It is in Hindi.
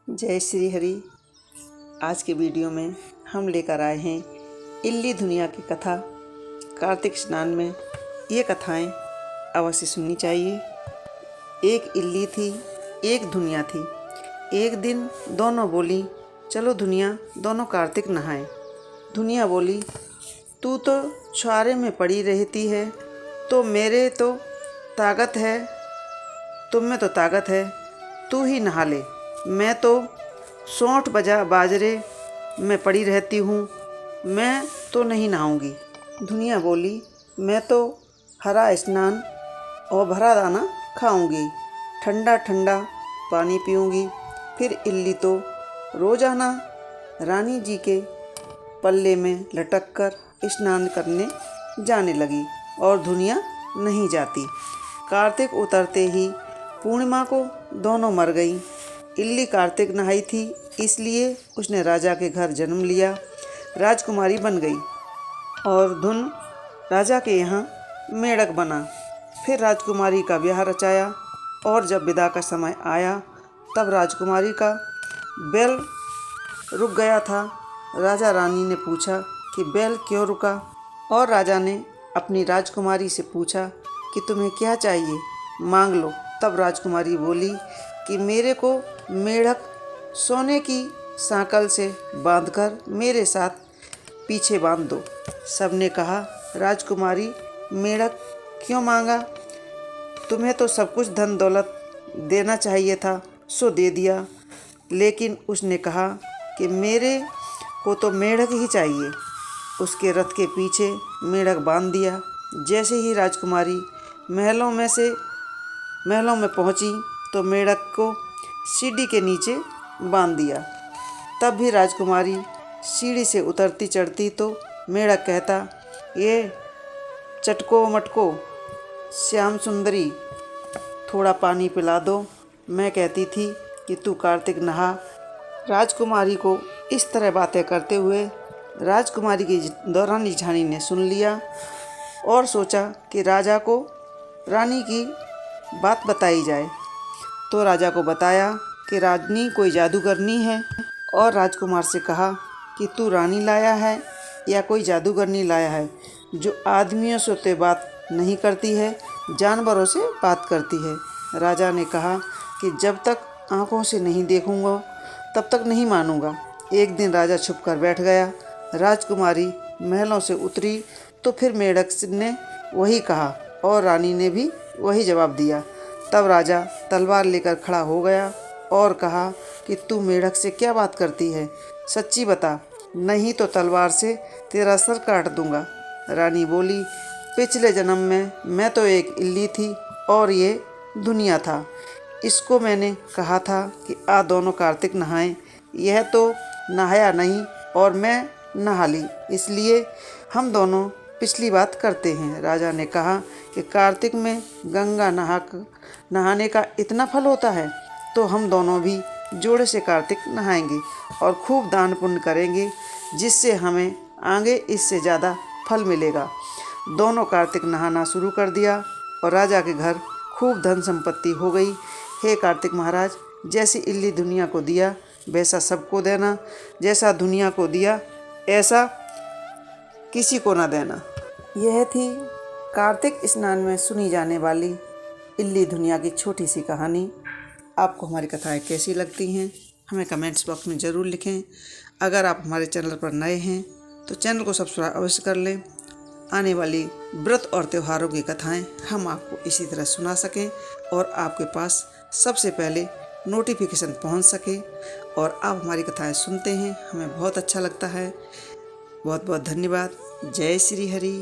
जय श्री हरि। आज के वीडियो में हम लेकर आए हैं इल्ली दुनिया की कथा। कार्तिक स्नान में ये कथाएं अवश्य सुननी चाहिए। एक इल्ली थी, एक दुनिया थी। एक दिन दोनों बोली, चलो दुनिया, दोनों कार्तिक नहाएं। दुनिया बोली, तू तो छुआरे में पड़ी रहती है, तो मेरे तो ताकत है, तुम में तो ताकत है, तू ही नहा ले। मैं तो 60 बाजरे में पड़ी रहती हूँ, मैं तो नहीं नहाऊंगी। दुनिया बोली, मैं तो हरा स्नान और भरा दाना खाऊंगी, ठंडा ठंडा पानी पीऊंगी। फिर इल्ली तो रोजाना रानी जी के पल्ले में लटक कर स्नान करने जाने लगी और दुनिया नहीं जाती। कार्तिक उतरते ही पूर्णिमा को दोनों मर गई। इल्ली कार्तिक नहाई थी, इसलिए उसने राजा के घर जन्म लिया, राजकुमारी बन गई और धुन राजा के यहाँ मेढ़क बना। फिर राजकुमारी का ब्याह रचाया और जब विदा का समय आया तब राजकुमारी का बैल रुक गया था। राजा रानी ने पूछा कि बैल क्यों रुका, और राजा ने अपनी राजकुमारी से पूछा कि तुम्हें क्या चाहिए, मांग लो। तब राजकुमारी बोली कि मेरे को मेढ़क सोने की सांकल से बांधकर मेरे साथ पीछे बांध दो। सबने कहा, राजकुमारी मेढ़क क्यों मांगा, तुम्हें तो सब कुछ धन दौलत देना चाहिए था, सो दे दिया। लेकिन उसने कहा कि मेरे को तो मेढ़क ही चाहिए। उसके रथ के पीछे मेढ़क बांध दिया। जैसे ही राजकुमारी महलों में पहुंची तो मेढ़क को सीढ़ी के नीचे बांध दिया। तब भी राजकुमारी सीढ़ी से उतरती चढ़ती तो मेढ़क कहता, ये चटको मटको श्याम सुंदरी, थोड़ा पानी पिला दो। मैं कहती थी कि तू कार्तिक नहा। राजकुमारी को इस तरह बातें करते हुए राजकुमारी की दौरानी झानी ने सुन लिया और सोचा कि राजा को रानी की बात बताई जाए। तो राजा को बताया कि रानी कोई जादूगरनी है और राजकुमार से कहा कि तू रानी लाया है या कोई जादूगरनी लाया है जो आदमियों से तो बात नहीं करती है, जानवरों से बात करती है। राजा ने कहा कि जब तक आँखों से नहीं देखूंगा तब तक नहीं मानूंगा। एक दिन राजा छुप कर बैठ गया। राजकुमारी महलों से उतरी तो फिर मेढ़क ने वही कहा और रानी ने भी वही जवाब दिया। तब राजा तलवार लेकर खड़ा हो गया और कहा कि तू मेढ़क से क्या बात करती है, सच्ची बता, नहीं तो तलवार से तेरा सर काट दूंगा। रानी बोली, पिछले जन्म में मैं तो एक इल्ली थी और ये दुनिया था। इसको मैंने कहा था कि आ दोनों कार्तिक नहाएं, यह तो नहाया नहीं और मैं नहा ली, इसलिए हम दोनों पिछली बात करते हैं। राजा ने कहा कि कार्तिक में गंगा नहाने का इतना फल होता है, तो हम दोनों भी जोड़े से कार्तिक नहाएंगे और खूब दान पुण्य करेंगे, जिससे हमें आगे इससे ज़्यादा फल मिलेगा। दोनों कार्तिक नहाना शुरू कर दिया और राजा के घर खूब धन संपत्ति हो गई। हे कार्तिक महाराज, जैसी इल्ली दुनिया को दिया वैसा सबको देना, जैसा दुनिया को दिया ऐसा किसी को ना देना। यह थी कार्तिक स्नान में सुनी जाने वाली इल्ली दुनिया की छोटी सी कहानी। आपको हमारी कथाएं कैसी लगती हैं हमें कमेंट्स बॉक्स में ज़रूर लिखें। अगर आप हमारे चैनल पर नए हैं तो चैनल को सब्सक्राइब अवश्य कर लें। आने वाली व्रत और त्योहारों की कथाएं हम आपको इसी तरह सुना सकें और आपके पास सबसे पहले नोटिफिकेशन पहुंच सके और आप हमारी कथाएं सुनते हैं, हमें बहुत अच्छा लगता है। बहुत बहुत धन्यवाद। जय श्री हरि।